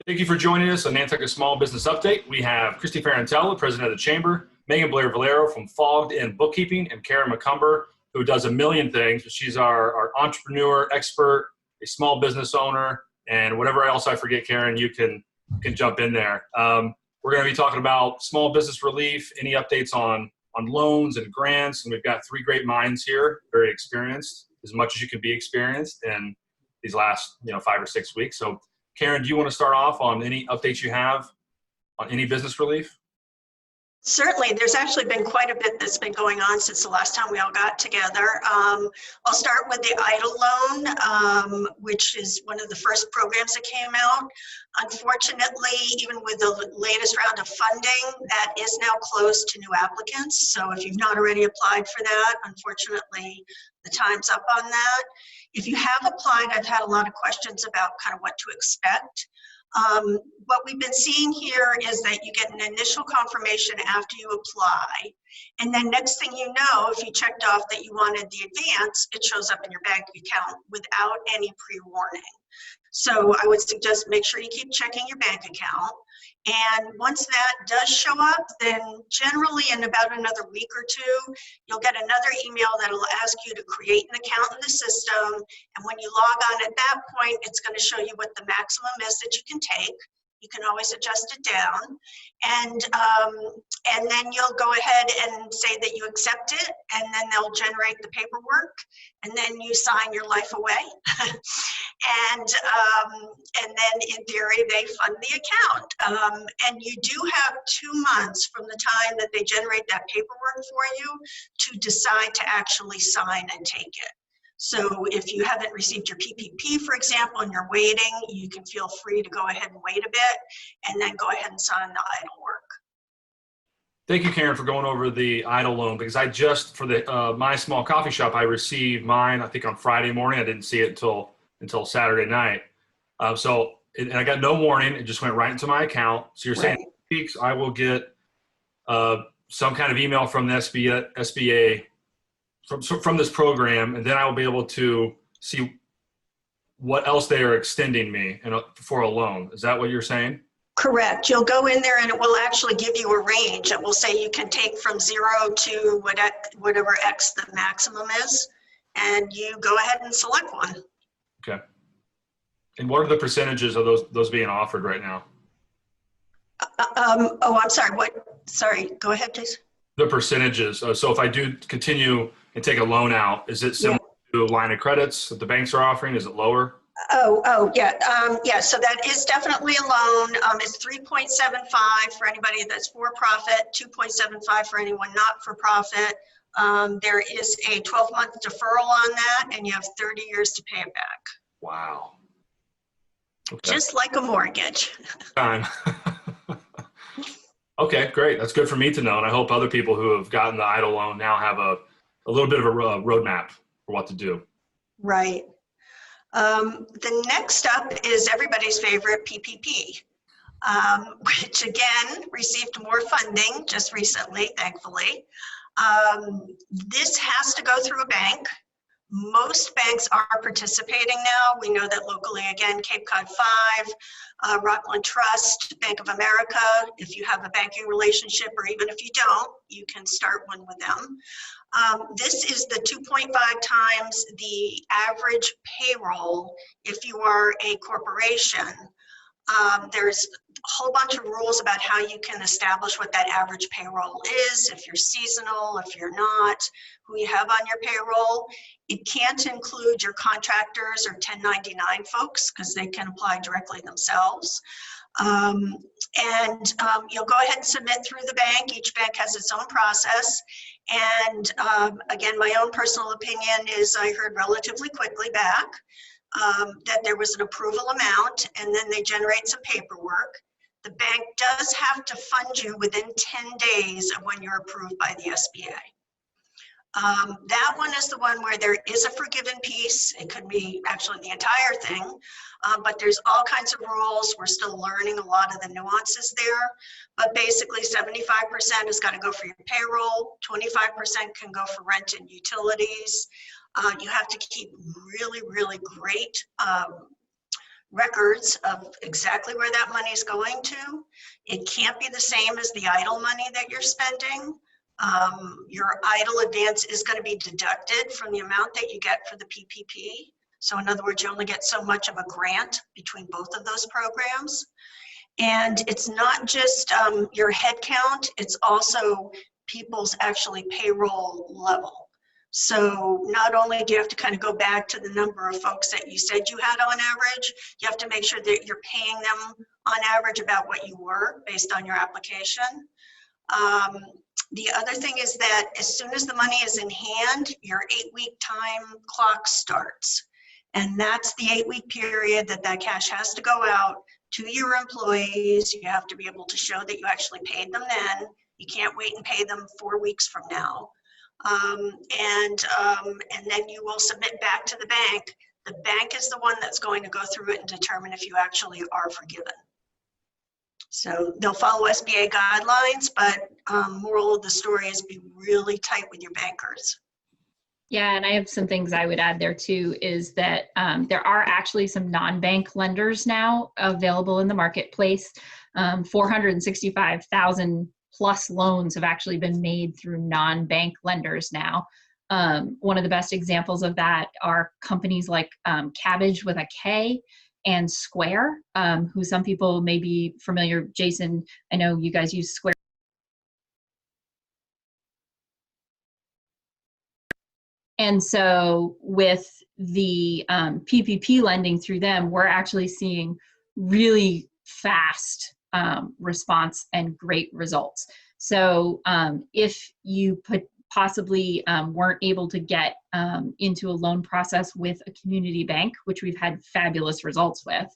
Thank you for joining us on Nantucket Small Business Update. We have Christy Ferrantella, President of the Chamber, Megan Blair-Valero from Fogged in Bookkeeping, and Karen McCumber, who does a million things. She's our entrepreneur, expert, a small business owner, and whatever else I forget, Karen, you can jump in there. We're going to be talking about small business relief, any updates on loans and grants, and we've got three great minds here, very experienced, as much as you can be experienced in these last 5 or 6 weeks. So Karen, do you want to start off on any updates you have on any business relief? Certainly, there's actually been quite a bit that's been going on since the last time we all got together. I'll start with the EIDL loan, which is one of the first programs that came out. Unfortunately, even with the latest round of funding, that is now closed to new applicants. So if you've not already applied for that, unfortunately, the time's up on that. If you have applied, I've had a lot of questions about kind of what to expect. What we've been seeing here is that you get an initial confirmation after you apply, and then next thing you know, if you checked off that you wanted the advance, it shows up in your bank account without any pre-warning. So I would suggest make sure you keep checking your bank account. And once that does show up, then generally in about another week or two, you'll get another email that'll ask you to create an account in the system. And when you log on at that point, it's going to show you what the maximum is that you can take. You can always adjust it down. And then you'll go ahead and say that you accept it, and then they'll generate the paperwork, and then you sign your life away. and then in theory, they fund the account. And you do have 2 months from the time that they generate that paperwork for you to decide to actually sign and take it. So if you haven't received your PPP, for example, and you're waiting, you can feel free to go ahead and wait a bit and then go ahead and sign the EIDL work. Thank you, Karen, for going over the EIDL loan, because I just, for the my small coffee shop, I received mine, I think on Friday morning. I didn't see it until Saturday night. And I got no warning. It just went right into my account. So you're saying in weeks I will get some kind of email from the SBA from this program, and then I will be able to see what else they are extending me for a loan. Is that what you're saying? Correct. You'll go in there and it will actually give you a range. It will say you can take from 0 to whatever X the maximum is, and you go ahead and select one. Okay. And what are the percentages of those being offered right now? Oh, I'm sorry. What? Sorry. Go ahead, please. The percentages. So if I do continue and take a loan out, is it similar to a line of credits that the banks are offering? Is it lower? Yeah. So that is definitely a loan. It's 3.75 for anybody that's for profit, 2.75 for anyone not for profit. There is a 12-month deferral on that, and you have 30 years to pay it back. Wow. Okay. Just like a mortgage. Time. Okay, great. That's good for me to know, and I hope other people who have gotten the EIDL loan now have a little bit of a roadmap for what to do. Right. The next up is everybody's favorite PPP, which again received more funding just recently, thankfully. This has to go through a bank. Most banks are participating now. We know that locally, again, Cape Cod 5, Rockland Trust, Bank of America. If you have a banking relationship, or even if you don't, you can start one with them. This is the 2.5 times the average payroll if you are a corporation. There's a whole bunch of rules about how you can establish what that average payroll is, if you're seasonal, if you're not, who you have on your payroll. It can't include your contractors or 1099 folks because they can apply directly themselves. You'll go ahead and submit through the bank. Each bank has its own process. And again, my own personal opinion is I heard relatively quickly back that there was an approval amount, and then they generate some paperwork. The bank does have to fund you within 10 days of when you're approved by the SBA. That one is the one where there is a forgiven piece. It could be actually the entire thing, but there's all kinds of rules. We're still learning a lot of the nuances there, but basically 75% has got to go for your payroll, 25% can go for rent and utilities. You have to keep really, really great records of exactly where that money is going to. It can't be the same as the idle money that you're spending. Your idle advance is going to be deducted from the amount that you get for the PPP. So in other words, you only get so much of a grant between both of those programs. And it's not just your head count, it's also people's actually payroll level. So not only do you have to kind of go back to the number of folks that you said you had on average, you have to make sure that you're paying them on average about what you were based on your application. The other thing is that as soon as the money is in hand, your 8-week time clock starts. And that's the 8-week period that that cash has to go out to your employees. You have to be able to show that you actually paid them then. You can't wait and pay them 4 weeks from now. And then you will submit back to the bank. The bank is the one that's going to go through it and determine if you actually are forgiven. So they'll follow SBA guidelines, but moral of the story is be really tight with your bankers. Yeah, and I have some things I would add there too, is that there are actually some non-bank lenders now available in the marketplace. 465,000 plus loans have actually been made through non-bank lenders now. One of the best examples of that are companies like Cabbage with a K and Square, who some people may be familiar. Jason, I know you guys use Square. And so with the PPP lending through them, we're actually seeing really fast response and great results. So if you possibly weren't able to get into a loan process with a community bank, which we've had fabulous results with,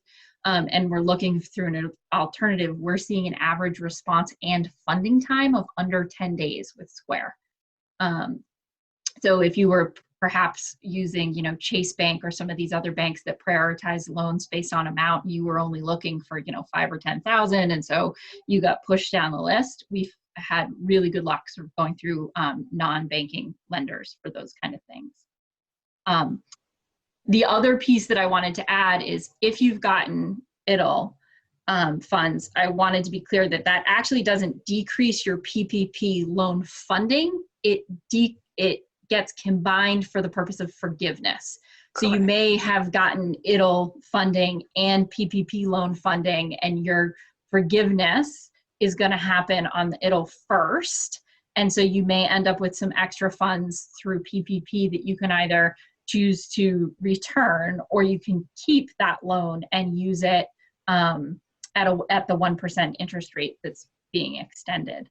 and we're looking through an alternative, we're seeing an average response and funding time of under 10 days with Square. So if you were perhaps using, Chase Bank or some of these other banks that prioritize loans based on amount, you were only looking for, 5 or 10,000, and so you got pushed down the list. We've had really good luck sort of going through non-banking lenders for those kind of things. The other piece that I wanted to add is if you've gotten EIDL funds, I wanted to be clear that that actually doesn't decrease your PPP loan funding. It gets combined for the purpose of forgiveness. So you may have gotten EIDL funding and PPP loan funding, and your forgiveness is going to happen on the EIDL first. And so you may end up with some extra funds through PPP that you can either choose to return, or you can keep that loan and use it at the 1% interest rate that's being extended.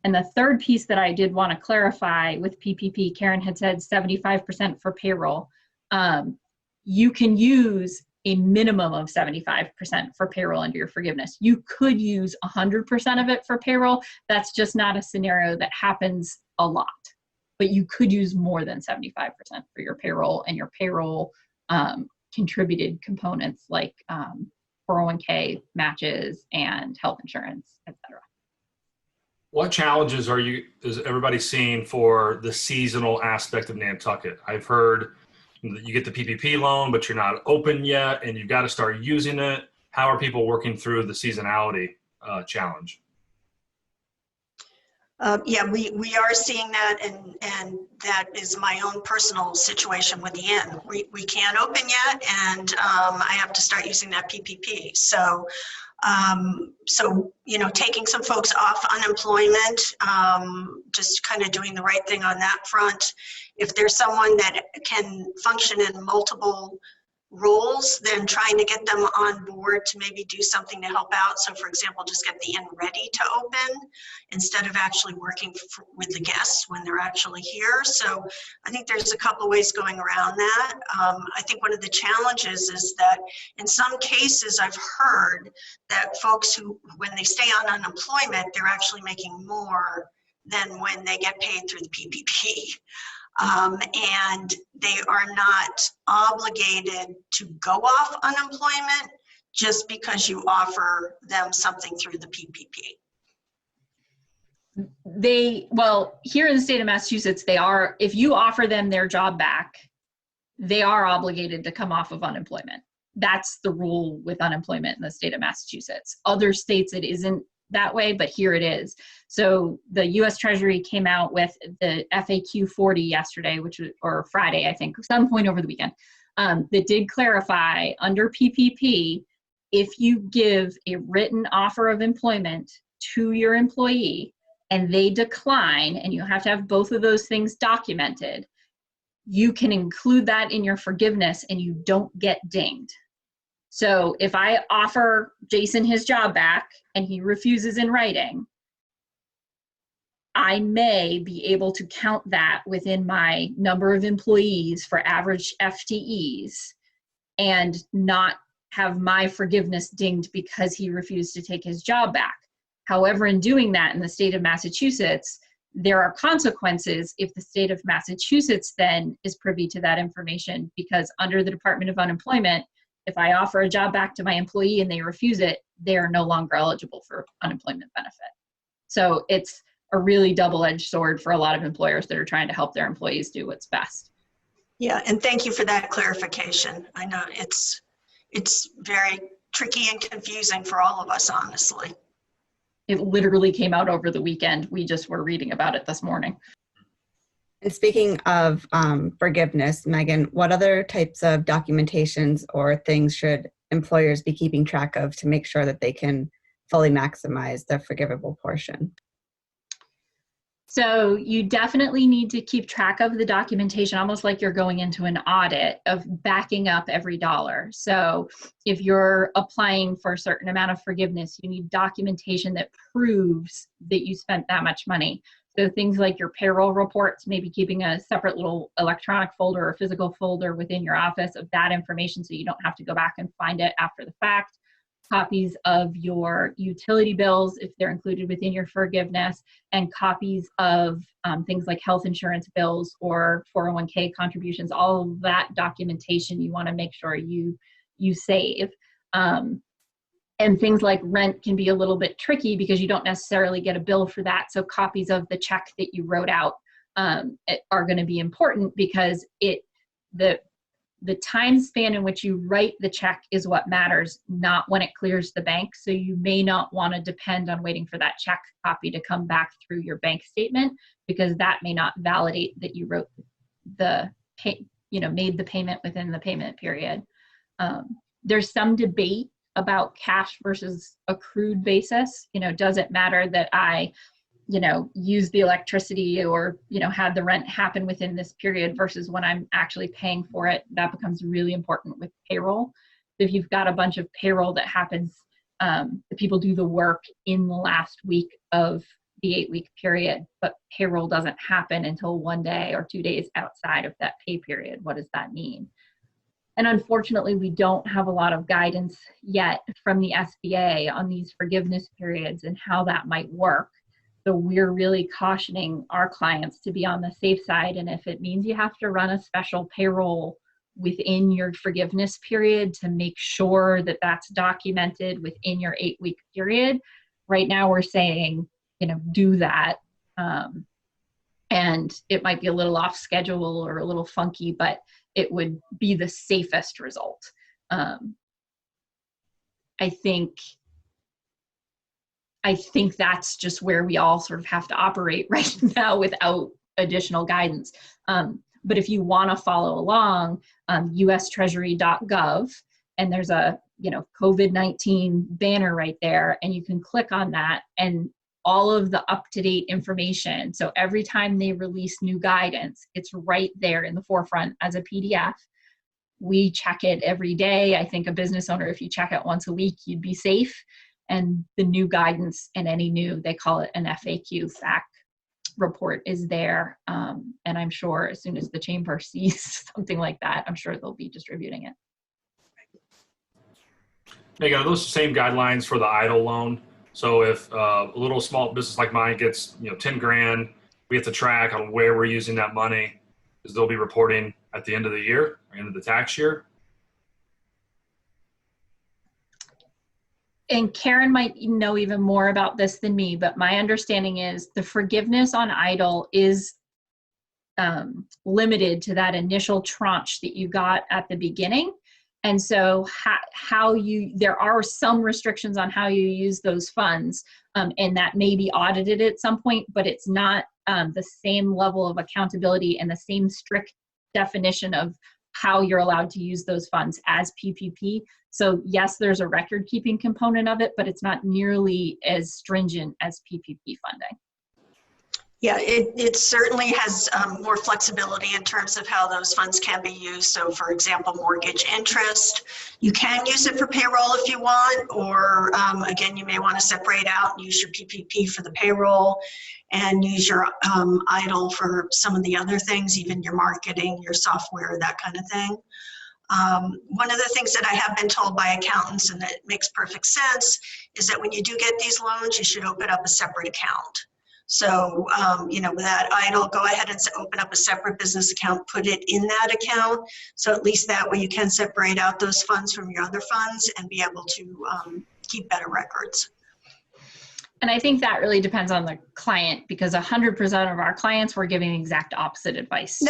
And the third piece that I did want to clarify with PPP, Karen had said 75% for payroll. You can use a minimum of 75% for payroll under your forgiveness. You could use 100% of it for payroll. That's just not a scenario that happens a lot. But you could use more than 75% for your payroll, and your payroll contributed components like 401k matches and health insurance, et cetera. What challenges is everybody seeing for the seasonal aspect of Nantucket? I've heard that you get the PPP loan, but you're not open yet, and you've got to start using it. How are people working through the seasonality challenge? Yeah, we are seeing that, and that is my own personal situation with the inn. We can't open yet, and I have to start using that PPP. So taking some folks off unemployment, just kind of doing the right thing on that front. If there's someone that can function in multiple roles, then trying to get them on board to maybe do something to help out. So for example, just get the inn ready to open instead of actually working with the guests when they're actually here. So I think there's a couple ways going around that. I think one of the challenges is that in some cases I've heard that folks who, when they stay on unemployment, they're actually making more than when they get paid through the PPP. And they are not obligated to go off unemployment just because you offer them something through the PPP. Well, here in the state of Massachusetts, they are, if you offer them their job back, they are obligated to come off of unemployment. that's the rule with unemployment in the state of Massachusetts. Other states, it isn't that way, but here it is. So the U.S. Treasury came out with the FAQ 40 yesterday, or Friday, I think, some point over the weekend, that did clarify under PPP, if you give a written offer of employment to your employee and they decline, and you have to have both of those things documented, you can include that in your forgiveness and you don't get dinged. So if I offer Jason his job back and he refuses in writing, I may be able to count that within my number of employees for average FTEs and not have my forgiveness dinged because he refused to take his job back. However, in doing that in the state of Massachusetts, there are consequences if the state of Massachusetts then is privy to that information, because under the Department of Unemployment, if I offer a job back to my employee and they refuse it, they are no longer eligible for unemployment benefit. So it's a really double-edged sword for a lot of employers that are trying to help their employees do what's best. Yeah, and thank you for that clarification. I know it's very tricky and confusing for all of us, honestly. It literally came out over the weekend. We just were reading about it this morning. And speaking of forgiveness, Megan, what other types of documentations or things should employers be keeping track of to make sure that they can fully maximize the forgivable portion? So you definitely need to keep track of the documentation, almost like you're going into an audit of backing up every dollar. So if you're applying for a certain amount of forgiveness, you need documentation that proves that you spent that much money. So things like your payroll reports, maybe keeping a separate little electronic folder or physical folder within your office of that information so you don't have to go back and find it after the fact. Copies of your utility bills, if they're included within your forgiveness, and copies of things like health insurance bills or 401k contributions. All of that documentation you want to make sure you save. And things like rent can be a little bit tricky because you don't necessarily get a bill for that. So copies of the check that you wrote out are going to be important, because the time span in which you write the check is what matters, not when it clears the bank. So you may not want to depend on waiting for that check copy to come back through your bank statement, because that may not validate that you wrote made the payment within the payment period. There's some debate about cash versus accrued basis. Does it matter that I use the electricity or, had the rent happen within this period versus when I'm actually paying for it? That becomes really important with payroll. If you've got a bunch of payroll that happens, the people do the work in the last week of the 8-week period, but payroll doesn't happen until 1 day or 2 days outside of that pay period. What does that mean? And unfortunately, we don't have a lot of guidance yet from the SBA on these forgiveness periods and how that might work. So we're really cautioning our clients to be on the safe side. And if it means you have to run a special payroll within your forgiveness period to make sure that that's documented within your 8-week period, right now we're saying, do that. And it might be a little off schedule or a little funky, but it would be the safest result. I think that's just where we all sort of have to operate right now without additional guidance. But if you want to follow along, ustreasury.gov, and there's a COVID-19 banner right there, and you can click on that and all of the up-to-date information. So every time they release new guidance, it's right there in the forefront as a PDF. We check it every day. I think a business owner, if you check it once a week, you'd be safe. And the new guidance and any new, they call it an FAQ, fact report, is there. And I'm sure as soon as the chamber sees something like that, I'm sure they'll be distributing it. Megan, are those the same guidelines for the idle loan? So if a little small business like mine gets 10 grand, we have to track on where we're using that money, because they'll be reporting at the end of the year, or end of the tax year. And Karen might know even more about this than me, but my understanding is the forgiveness on idle is limited to that initial tranche that you got at the beginning. And so there are some restrictions on how you use those funds, and that may be audited at some point, but it's not the same level of accountability and the same strict definition of how you're allowed to use those funds as PPP. So yes, there's a record keeping component of it, but it's not nearly as stringent as PPP funding. Yeah, it certainly has more flexibility in terms of how those funds can be used. So for example, mortgage interest, you can use it for payroll if you want, or again, you may want to separate out and use your PPP for the payroll and use your EIDL for some of the other things, even your marketing, your software, that kind of thing. One of the things that I have been told by accountants, and it makes perfect sense, is that when you do get these loans, you should open up a separate account. So, with that EIDL, go ahead and open up a separate business account, put it in that account. So at least that way you can separate out those funds from your other funds and be able to keep better records. And I think that really depends on the client, because 100% of our clients were giving the exact opposite advice.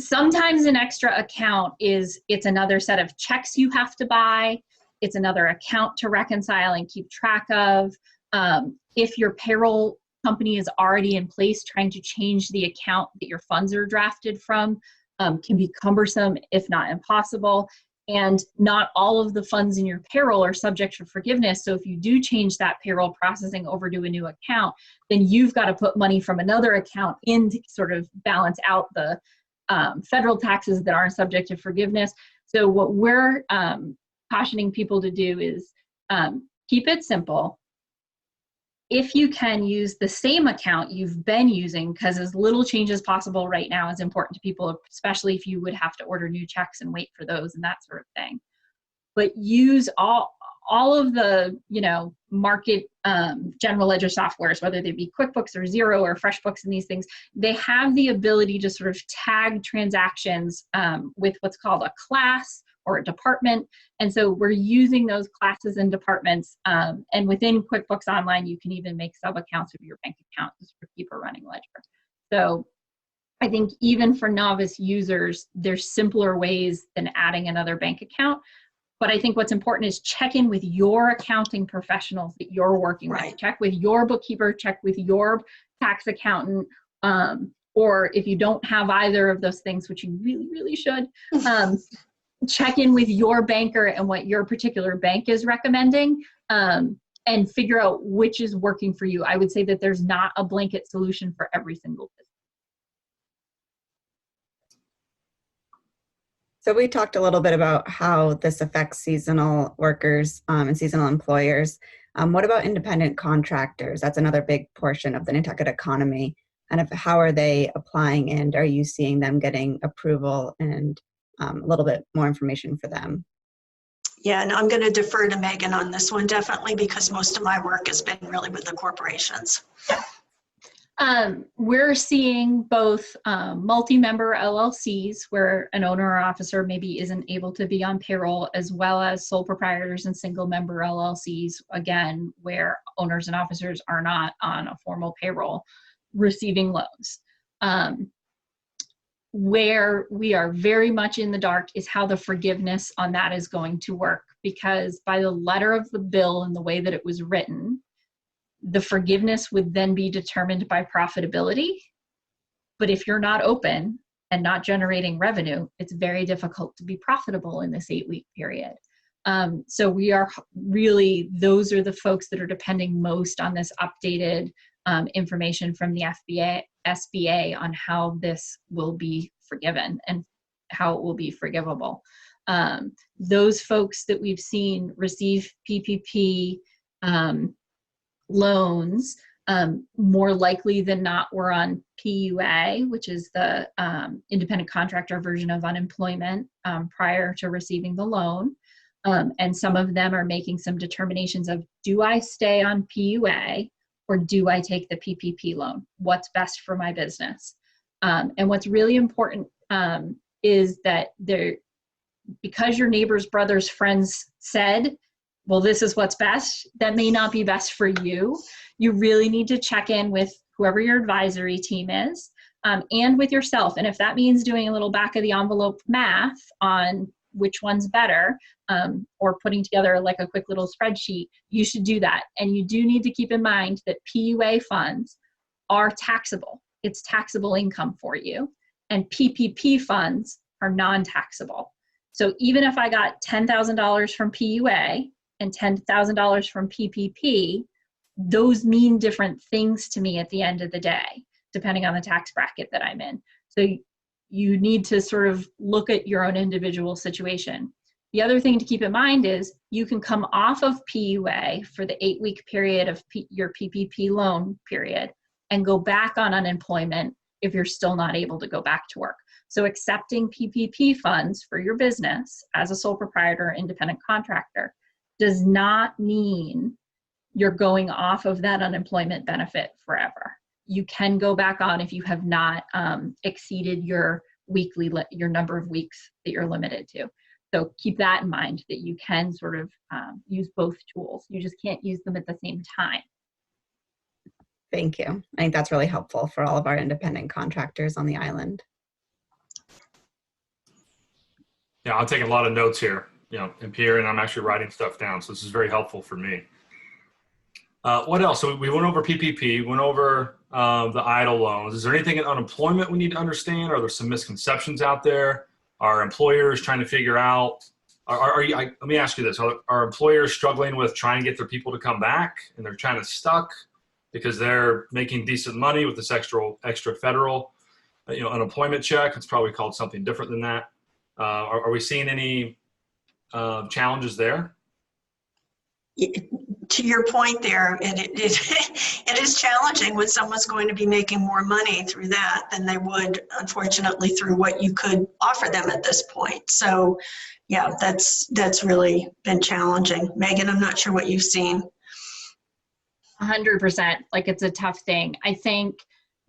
Sometimes an extra account it's another set of checks you have to buy. It's another account to reconcile and keep track of. If your payroll company is already in place, trying to change the account that your funds are drafted from can be cumbersome, if not impossible. And not all of the funds in your payroll are subject to forgiveness. So if you do change that payroll processing over to a new account, then you've got to put money from another account in to sort of balance out the federal taxes that aren't subject to forgiveness. So what we're cautioning people to do is keep it simple. If you can, use the same account you've been using, because as little change as possible right now is important to people, especially if you would have to order new checks and wait for those and that sort of thing. But use all of the market general ledger softwares, whether they be QuickBooks or Xero or FreshBooks and these things. They have the ability to sort of tag transactions with what's called a class or a department. And so we're using those classes and departments. And within QuickBooks Online, you can even make sub-accounts of your bank account just to keep a running ledger. So I think even for novice users, there's simpler ways than adding another bank account. But I think what's important is check in with your accounting professionals that you're working with. Check with your bookkeeper, check with your tax accountant, or if you don't have either of those things, which you really, really should, check in with your banker and what your particular bank is recommending, and figure out which is working for you. I would say that there's not a blanket solution for every single business. So we talked a little bit about how this affects seasonal workers and seasonal employers. What about independent contractors? That's another big portion of the Nantucket economy. And how are they applying, and are you seeing them getting approval and a little bit more information for them? Yeah, and I'm going to defer to Megan on this one, definitely, because most of my work has been really with the corporations. We're seeing both multi-member LLCs where an owner or officer maybe isn't able to be on payroll, as well as sole proprietors and single member LLCs, again, where owners and officers are not on a formal payroll, receiving loans. Where we are very much in the dark is how the forgiveness on that is going to work, because by the letter of the bill and the way that it was written, the forgiveness would then be determined by profitability. But if you're not open and not generating revenue, it's very difficult to be profitable in this 8-week period. So we are really, those are the folks that are depending most on this updated information from the SBA on how this will be forgiven and how it will be forgivable. Those folks that we've seen receive PPP loans, more likely than not were on PUA, which is the independent contractor version of unemployment, prior to receiving the loan. And some of them are making some determinations of, do I stay on PUA or do I take the PPP loan? What's best for my business? And what's really important is that because your neighbors, brothers, friends said, well, this is what's best, that may not be best for you. You really need to check in with whoever your advisory team is, and with yourself. And if that means doing a little back of the envelope math on which one's better, or putting together like a quick little spreadsheet, you should do that. And you do need to keep in mind that PUA funds are taxable. It's taxable income for you. And PPP funds are non-taxable. So even if I got $10,000 from PUA and $10,000 from PPP, those mean different things to me at the end of the day, depending on the tax bracket that I'm in. So you need to sort of look at your own individual situation. The other thing to keep in mind is you can come off of PUA for the 8-week period of your PPP loan period and go back on unemployment if you're still not able to go back to work. So accepting PPP funds for your business as a sole proprietor or independent contractor does not mean you're going off of that unemployment benefit forever. You can go back on if you have not exceeded your your number of weeks that you're limited to. So keep that in mind, that you can sort of use both tools. You just can't use them at the same time. Thank you. I think that's really helpful for all of our independent contractors on the island. Yeah, I'm taking a lot of notes here, and Pierre, and I'm actually writing stuff down. So this is very helpful for me. What else? So we went over PPP, went over the idle loans. Is there anything in unemployment we need to understand? Are there some misconceptions out there? Are employers trying to figure out, let me ask you this, are employers struggling with trying to get their people to come back and they're kind of stuck because they're making decent money with this extra federal, unemployment check? It's probably called something different than that. Are we seeing any challenges there? To your point there, it is challenging when someone's going to be making more money through that than they would, unfortunately, through what you could offer them at this point. So yeah, that's really been challenging. Megan, I'm not sure what you've seen. 100%. Like, it's a tough thing. I think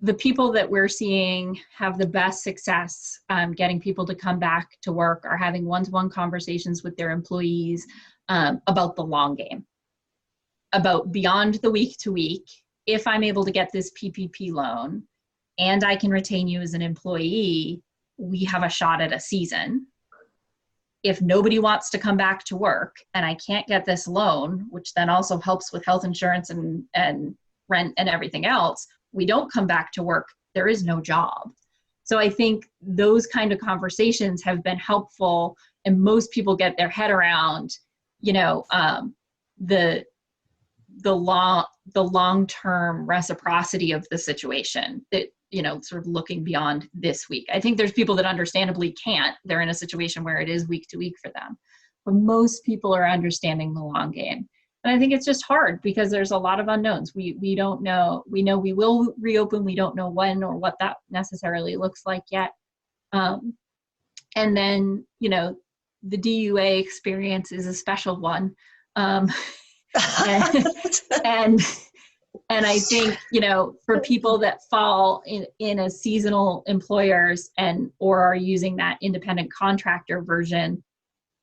the people that we're seeing have the best success getting people to come back to work are having one-to-one conversations with their employees about the long game, about beyond the week to week. If I'm able to get this PPP loan and I can retain you as an employee, we have a shot at a season. If nobody wants to come back to work and I can't get this loan, which then also helps with health insurance and rent and everything else, we don't come back to work, there is no job. So I think those kind of conversations have been helpful, and most people get their head around, the long-term reciprocity of the situation, that, sort of looking beyond this week. I think there's people that understandably can't. They're in a situation where it is week to week for them. But most people are understanding the long game. And I think it's just hard because there's a lot of unknowns. We don't know. We know we will reopen. We don't know when or what that necessarily looks like yet. And then, the DUA experience is a special one. And I think, for people that fall in a seasonal employers or are using that independent contractor version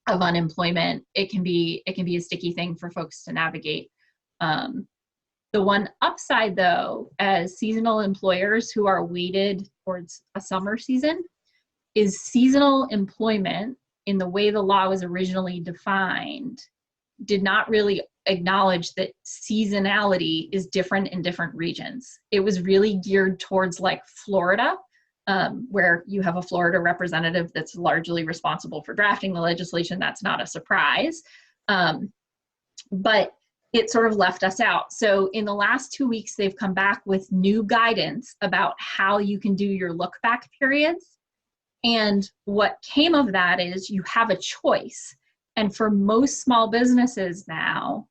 of unemployment, it can be a sticky thing for folks to navigate. The one upside, though, as seasonal employers who are weighted towards a summer season, is seasonal employment, in the way the law was originally defined, did not really acknowledge that seasonality is different in different regions. It was really geared towards like Florida, where you have a Florida representative that's largely responsible for drafting the legislation. That's not a surprise. But it sort of left us out. So in the last 2 weeks, they've come back with new guidance about how you can do your look back periods. And what came of that is you have a choice. And for most small businesses now,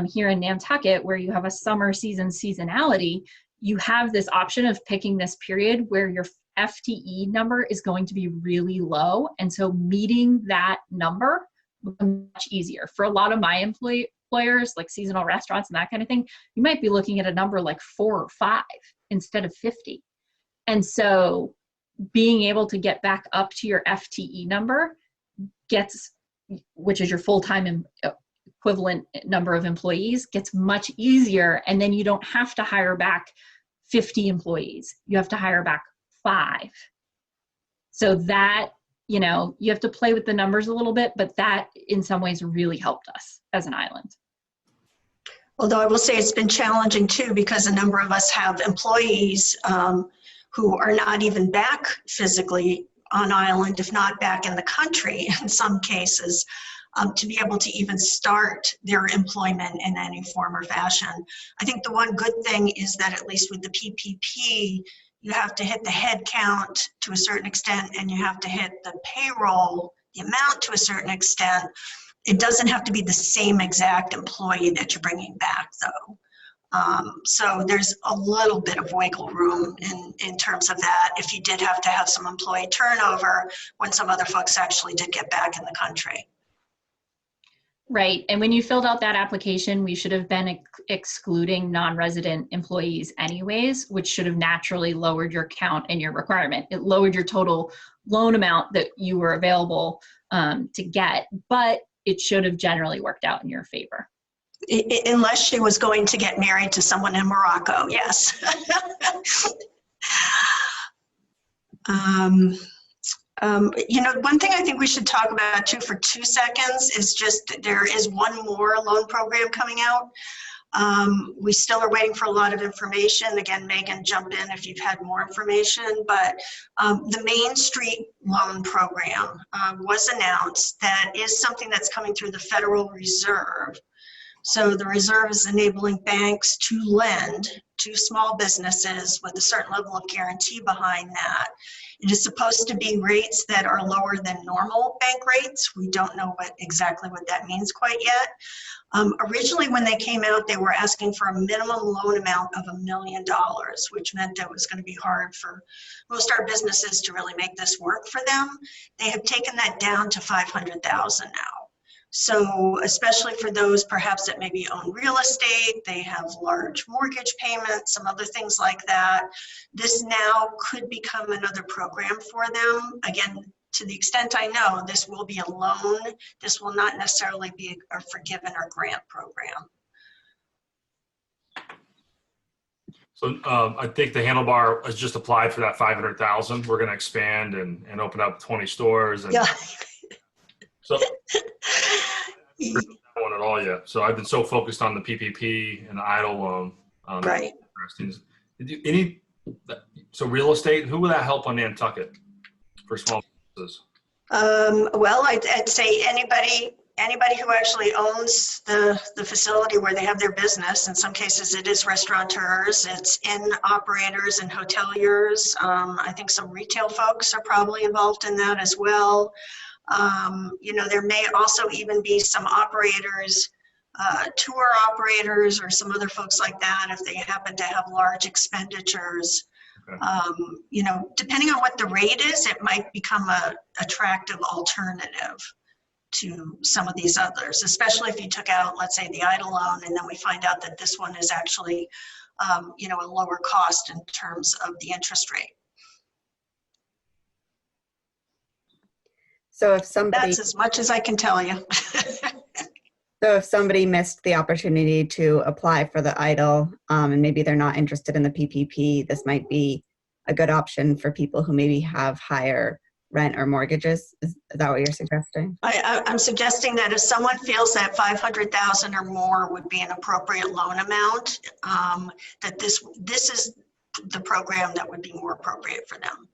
here in Nantucket, where you have a summer seasonality, you have this option of picking this period where your FTE number is going to be really low. And so meeting that number becomes much easier. For a lot of my employers, like seasonal restaurants and that kind of thing, you might be looking at a number like 4 or 5 instead of 50. And so being able to get back up to your FTE number which is your full-time equivalent number of employees, gets much easier. And then you don't have to hire back 50 employees. You have to hire back 5. So that, you know, you have to play with the numbers a little bit, but that in some ways really helped us as an island. Although I will say it's been challenging too, because a number of us have employees who are not even back physically on island, if not back in the country in some cases, to be able to even start their employment in any form or fashion. I think the one good thing is that at least with the PPP, you have to hit the head count to a certain extent, and you have to hit the payroll, the amount to a certain extent. It doesn't have to be the same exact employee that you're bringing back though. So there's a little bit of wiggle room in terms of that if you did have to have some employee turnover when some other folks actually did get back in the country. Right. And when you filled out that application, we should have been excluding non-resident employees anyways, which should have naturally lowered your count and your requirement. It lowered your total loan amount that you were available to get, but it should have generally worked out in your favor. Unless she was going to get married to someone in Morocco, yes. You know, one thing I think we should talk about too for 2 seconds is just that there is one more loan program coming out. We still are waiting for a lot of information. Again, Megan, jump in if you've had more information, but the Main Street loan program was announced. That is something that's coming through the Federal Reserve. So the Reserve is enabling banks to lend to small businesses with a certain level of guarantee behind that. It is supposed to be rates that are lower than normal bank rates. We don't know exactly what that means quite yet. Originally, when they came out, they were asking for a minimum loan amount of $1 million, which meant that it was going to be hard for most of our businesses to really make this work for them. They have taken that down to $500,000 now. So especially for those perhaps that maybe own real estate, they have large mortgage payments, some other things like that. This now could become another program for them. Again, to the extent I know, this will be a loan. This will not necessarily be a forgiven or grant program. So I think the handlebar has just applied for that 500,000. We're going to expand and open up 20 stores. And Yeah. So one at all yet. So I've been so focused on the PPP and the idle loan. Right. So real estate, who would that help on Nantucket for small businesses? Well, I'd say anybody who actually owns the facility where they have their business. In some cases, it is restaurateurs, it's inn operators and hoteliers. I think some retail folks are probably involved in that as well. You know, there may also even be some operators, tour operators or some other folks like that if they happen to have large expenditures. Okay. You know, depending on what the rate is, it might become an attractive alternative to some of these others, especially if you took out, let's say, the idle loan, and then we find out that this one is actually, you know, a lower cost in terms of the interest rate. So if somebody, that's as much as I can tell you. So if somebody missed the opportunity to apply for the idle and maybe they're not interested in the PPP, this might be a good option for people who maybe have higher rent or mortgages. Is that what you're suggesting? I'm suggesting that if someone feels that 500,000 or more would be an appropriate loan amount, that this is the program that would be more appropriate for them.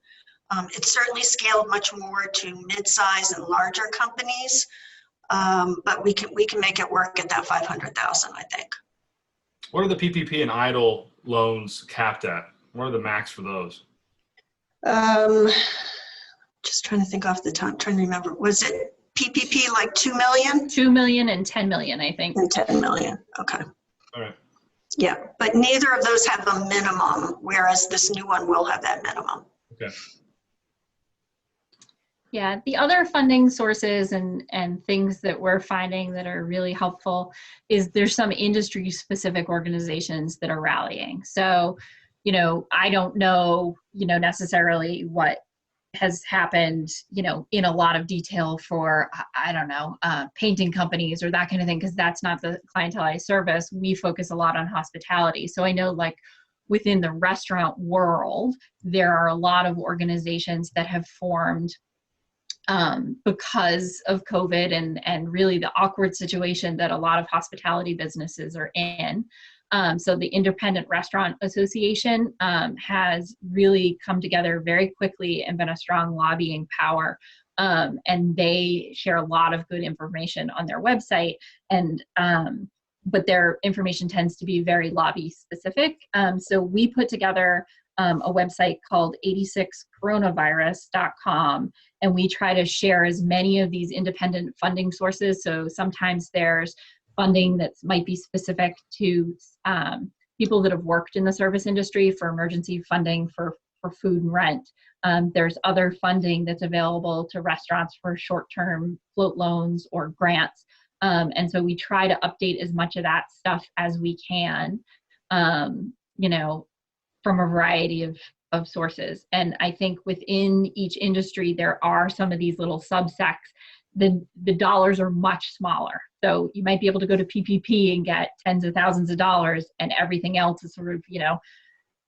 It's certainly scaled much more to mid-size and larger companies, but we can make it work at that 500,000, I think. What are the PPP and idle loans capped at? What are the max for those? Just trying to think off the top, trying to remember. Was it PPP like 2 million? 2 million and 10 million, I think. And 10 million, okay. All right. Yeah, but neither of those have a minimum, whereas this new one will have that minimum. Okay. Yeah, the other funding sources and things that we're finding that are really helpful is there's some industry specific organizations that are rallying. So, you know, I don't know, you know, necessarily what has happened, you know, in a lot of detail for, I don't know, painting companies or that kind of thing, because that's not the clientele I service. We focus a lot on hospitality. So I know like within the restaurant world, there are a lot of organizations that have formed because of COVID and really the awkward situation that a lot of hospitality businesses are in. So the Independent Restaurant Association has really come together very quickly and been a strong lobbying power. And they share a lot of good information on their website, and but their information tends to be very lobby specific. So we put together a website called 86coronavirus.com, and we try to share as many of these independent funding sources. So sometimes there's funding that might be specific to people that have worked in the service industry for emergency funding for food and rent. There's other funding that's available to restaurants for short-term float loans or grants. And so we try to update as much of that stuff as we can, from a variety of sources. And I think within each industry, there are some of these little subsects. The dollars are much smaller. So you might be able to go to PPP and get tens of thousands of dollars, and everything else is sort of,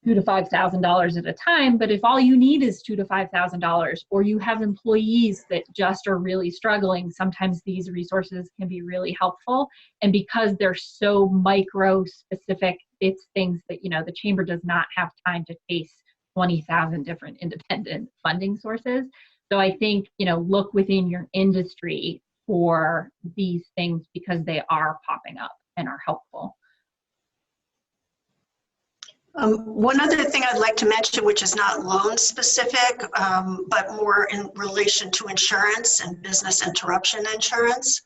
$2,000 to $5,000 at a time. But if all you need is $2,000 to $5,000, or you have employees that just are really struggling, sometimes these resources can be really helpful. And because they're so micro specific, it's things that, the chamber does not have time to chase 20,000 different independent funding sources. So I think, look within your industry for these things because they are popping up and are helpful. One other thing I'd like to mention, which is not loan specific, but more in relation to insurance and business interruption insurance.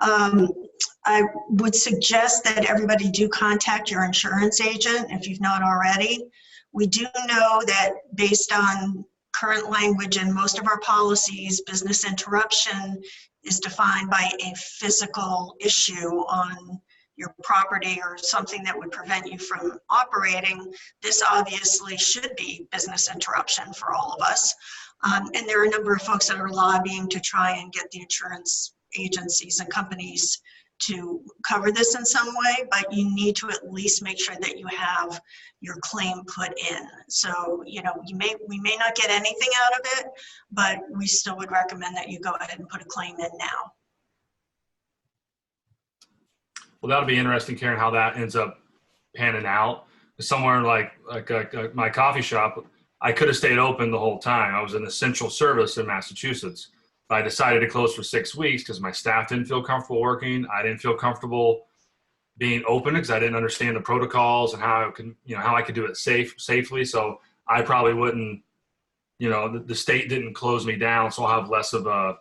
I would suggest that everybody do contact your insurance agent if you've not already. We do know that based on current language in most of our policies, business interruption is defined by a physical issue on your property or something that would prevent you from operating. This obviously should be business interruption for all of us. And there are a number of folks that are lobbying to try and get the insurance agencies and companies to cover this in some way, but you need to at least make sure that you have your claim put in. So, we may not get anything out of it, but we still would recommend that you go ahead and put a claim in now. Well, that'll be interesting, Karen, how that ends up panning out. Somewhere like my coffee shop, I could have stayed open the whole time. I was an essential service in Massachusetts. But I decided to close for 6 weeks because my staff didn't feel comfortable working. I didn't feel comfortable being open because I didn't understand the protocols and how I could do it safely. So I probably wouldn't, the state didn't close me down, so I'll have less of a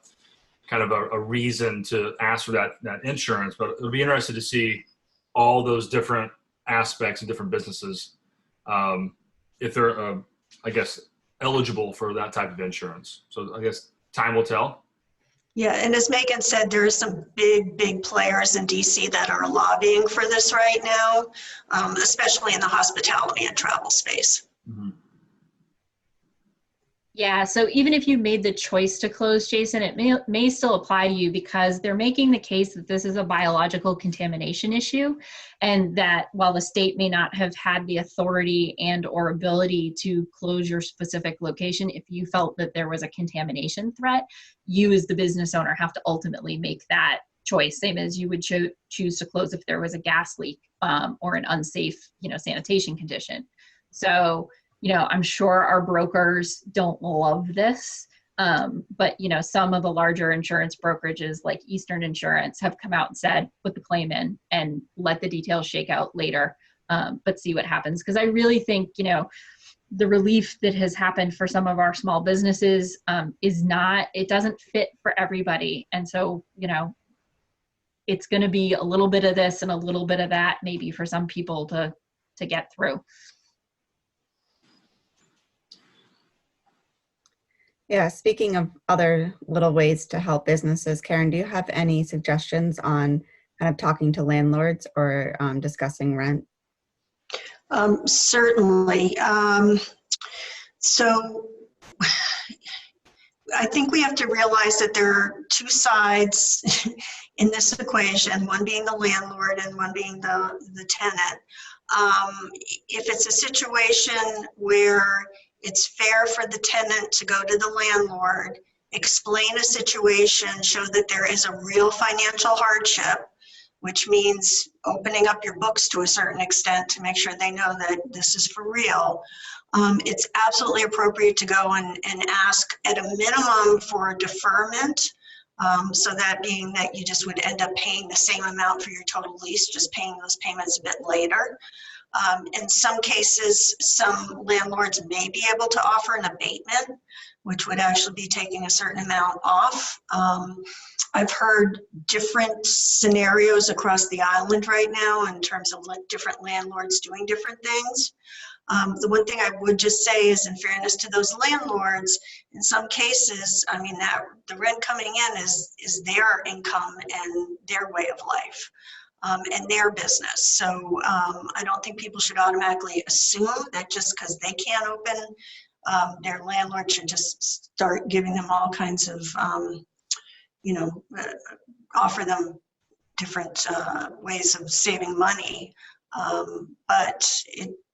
kind of a reason to ask for that insurance. But it'll be interesting to see all those different aspects and different businesses if they're, eligible for that type of insurance. So I guess time will tell. Yeah, and as Megan said, there are some big players in DC that are lobbying for this right now, especially in the hospitality and travel space. Mm-hmm. Yeah, so even if you made the choice to close, Jason, it may still apply to you because they're making the case that this is a biological contamination issue, and that while the state may not have had the authority and or ability to close your specific location, if you felt that there was a contamination threat, you as the business owner have to ultimately make that choice, same as you would choose to close if there was a gas leak or an unsafe, sanitation condition. So I'm sure our brokers don't love this, but, some of the larger insurance brokerages like Eastern Insurance have come out and said, put the claim in and let the details shake out later, but see what happens. Because I really think, the relief that has happened for some of our small businesses it doesn't fit for everybody. And so, it's going to be a little bit of this and a little bit of that, maybe for some people to get through. Yeah, speaking of other little ways to help businesses, Karen, do you have any suggestions on kind of talking to landlords or discussing rent? Certainly. So I think we have to realize that there are two sides in this equation, one being the landlord and one being the tenant. If it's a situation where it's fair for the tenant to go to the landlord, explain a situation, show that there is a real financial hardship, which means opening up your books to a certain extent to make sure they know that this is for real. It's absolutely appropriate to go and ask at a minimum for a deferment. So that being that you just would end up paying the same amount for your total lease, just paying those payments a bit later. In some cases, some landlords may be able to offer an abatement, which would actually be taking a certain amount off. I've heard different scenarios across the island right now in terms of different landlords doing different things. The one thing I would just say is, in fairness to those landlords, in some cases, I mean, that the rent coming in is their income and their way of life. And their business. So I don't think people should automatically assume that just because they can't open, their landlord should just start giving them all kinds of, offer them different ways of saving money. But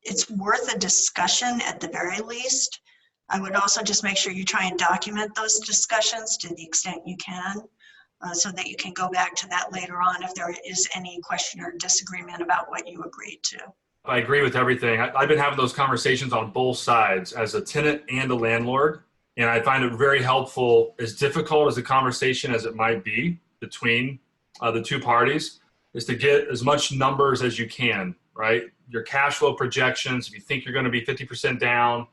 it's worth a discussion at the very least. I would also just make sure you try and document those discussions to the extent you can. So that you can go back to that later on if there is any question or disagreement about what you agreed to. I agree with everything. I've been having those conversations on both sides as a tenant and a landlord, and I find it very helpful, as difficult as a conversation as it might be between the two parties, is to get as much numbers as you can, right? Your cash flow projections, if you think you're going to be 50% down,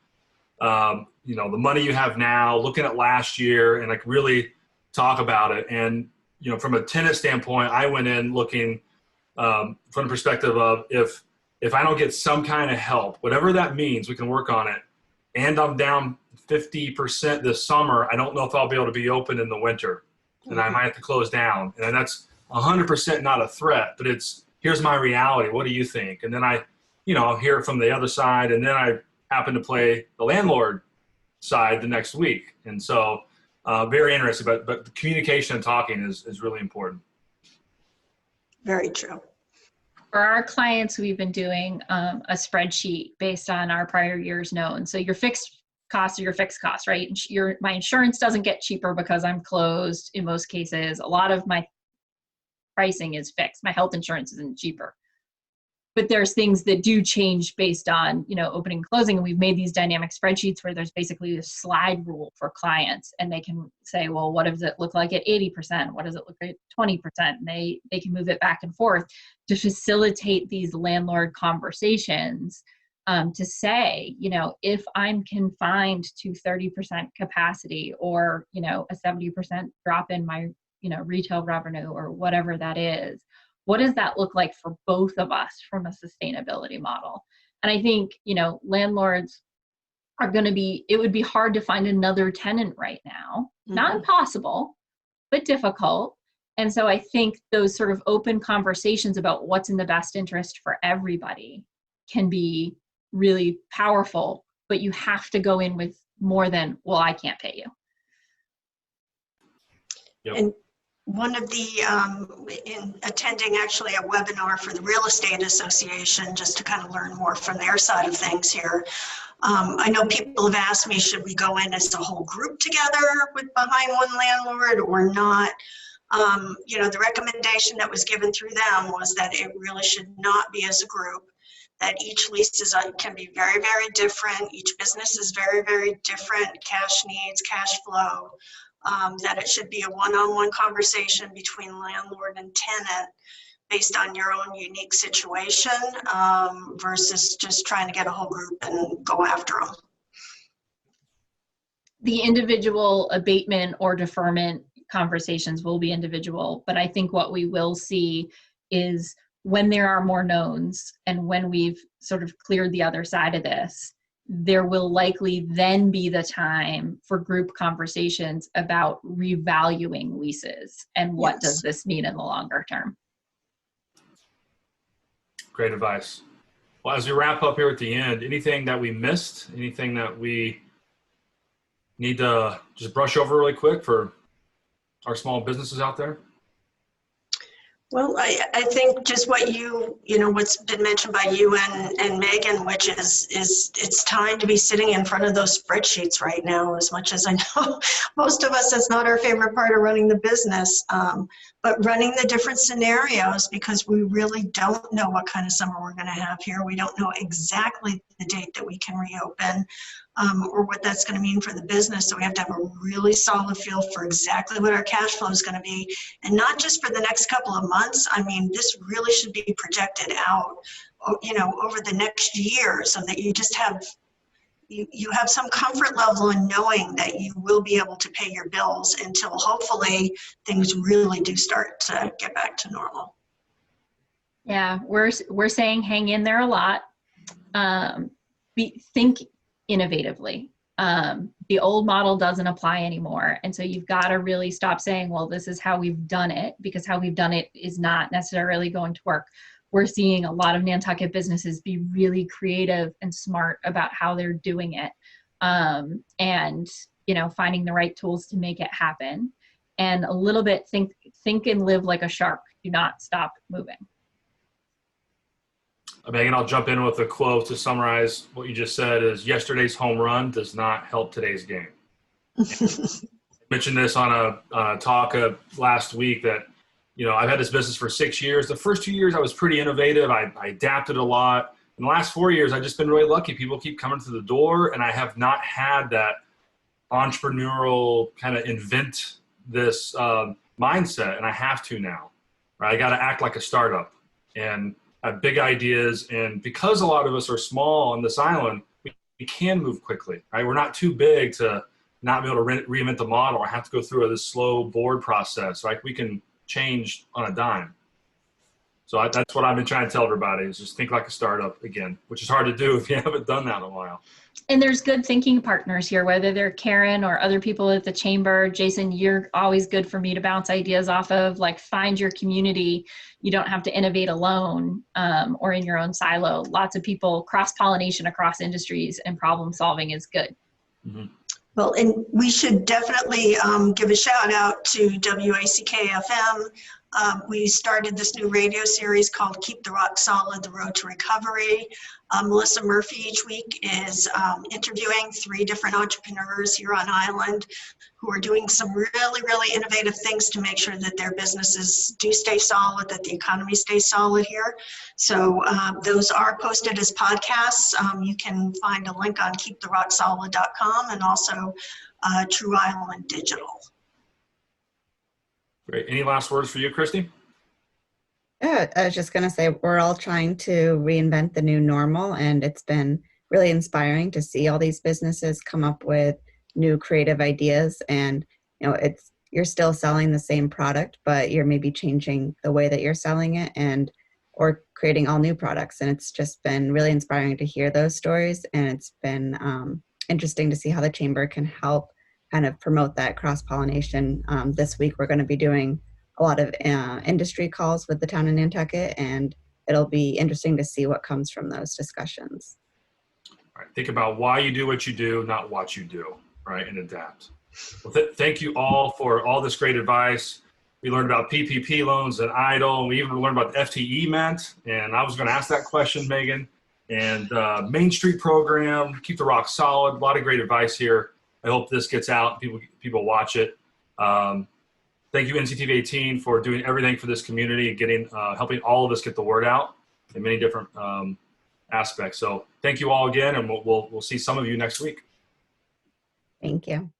the money you have now, looking at last year, and like really talk about it. And from a tenant standpoint, I went in looking from the perspective of if I don't get some kind of help, whatever that means, we can work on it. And I'm down 50% this summer. I don't know if I'll be able to be open in the winter, and I might have to close down. And that's 100% not a threat, but here's my reality. What do you think? And then I hear it from the other side, and then I happen to play the landlord side the next week. And so very interesting, but the communication and talking is really important. Very true. For our clients, we've been doing a spreadsheet based on our prior year's known. So your fixed costs are your fixed costs, right? My insurance doesn't get cheaper because I'm closed in most cases. A lot of my pricing is fixed. My health insurance isn't cheaper. But there's things that do change based on, opening and closing. And we've made these dynamic spreadsheets where there's basically a slide rule for clients. And they can say, well, what does it look like at 80%? What does it look like at 20%? And they can move it back and forth to facilitate these landlord conversations to say, if I'm confined to 30% capacity or, a 70% drop in my, retail revenue or whatever that is, what does that look like for both of us from a sustainability model? And I think, landlords are going to it would be hard to find another tenant right now. Mm-hmm. Not impossible, but difficult. And so I think those sort of open conversations about what's in the best interest for everybody can be really powerful, but you have to go in with more than, well, I can't pay you. Yep. And one of the, in attending actually a webinar for the Real Estate Association, just to kind of learn more from their side of things here. I know people have asked me, should we go in as a whole group together behind one landlord or not? The recommendation that was given through them was that it really should not be as a group, that each lease can be very, very different. Each business is very, very different, cash needs, cash flow. That it should be a one-on-one conversation between landlord and tenant based on your own unique situation versus just trying to get a whole group and go after them. The individual abatement or deferment conversations will be individual, but I think what we will see is when there are more knowns and when we've sort of cleared the other side of this, there will likely then be the time for group conversations about revaluing leases and what does this mean in the longer term. Great advice. Well, as we wrap up here at the end, anything that we missed, anything that we need to just brush over really quick for our small businesses out there? Well, I think just what what's been mentioned by you and Megan, which is it's time to be sitting in front of those spreadsheets right now. As much as I know most of us, that's not our favorite part of running the business, but running the different scenarios, because we really don't know what kind of summer we're going to have here. We don't know exactly the date that we can reopen. Or what that's going to mean for the business. So we have to have a really solid feel for exactly what our cash flow is going to be, and not just for the next couple of months. I mean, this really should be projected out, over the next year, so that you just have you have some comfort level in knowing that you will be able to pay your bills until hopefully things really do start to get back to normal. Yeah, we're saying hang in there a lot. Think innovatively. The old model doesn't apply anymore. And so you've got to really stop saying, well, this is how we've done it, because how we've done it is not necessarily going to work. We're seeing a lot of Nantucket businesses be really creative and smart about how they're doing it. And, finding the right tools to make it happen. And a little bit think and live like a shark. Do not stop moving. Megan, I'll jump in with a quote to summarize what you just said: is yesterday's home run does not help today's game. Mentioned this on a talk last week that, I've had this business for 6 years. The first 2 years I was pretty innovative. I adapted a lot. In the last 4 years, I've just been really lucky. People keep coming through the door, and I have not had that entrepreneurial kind of invent this mindset, and I have to now. Right? I got to act like a startup and have big ideas, and because a lot of us are small on this island, we can move quickly, right? We're not too big to not be able to reinvent the model or have to go through this slow board process, right? We can change on a dime. So that's what I've been trying to tell everybody, is just think like a startup again, which is hard to do if you haven't done that in a while. And there's good thinking partners here, whether they're Karen or other people at the chamber. Jason, you're always good for me to bounce ideas off of. Like, find your community. You don't have to innovate alone or in your own silo. Lots of people, cross-pollination across industries and problem solving is good. Mm-hmm. Well, and we should definitely give a shout out to WACK-FM. We started this new radio series called Keep the Rock Solid, The Road to Recovery. Melissa Murphy each week is interviewing 3 different entrepreneurs here on island who are doing some really, really innovative things to make sure that their businesses do stay solid, that the economy stays solid here. So those are posted as podcasts. You can find a link on keeptherocksolid.com and also True Island Digital. Great. Any last words for you, Christy? Yeah, I was just going to say, we're all trying to reinvent the new normal, and it's been really inspiring to see all these businesses come up with new creative ideas. And, you're still selling the same product, but you're maybe changing the way that you're selling it or creating all new products. And it's just been really inspiring to hear those stories. And it's been interesting to see how the chamber can help kind of promote that cross-pollination. This week, we're going to be doing a lot of industry calls with the town of Nantucket, and it'll be interesting to see what comes from those discussions. All right. Think about why you do what you do, not what you do, right? And adapt. Well, thank you all for all this great advice. We learned about PPP loans and EIDL, and we even learned about the FTE meant. And I was going to ask that question, Megan. And Main Street program, Keep the Rock Solid. A lot of great advice here. I hope this gets out and people watch it. Thank you, NCTV 18, for doing everything for this community and helping all of us get the word out in many different aspects. So thank you all again, and we'll see some of you next week. Thank you.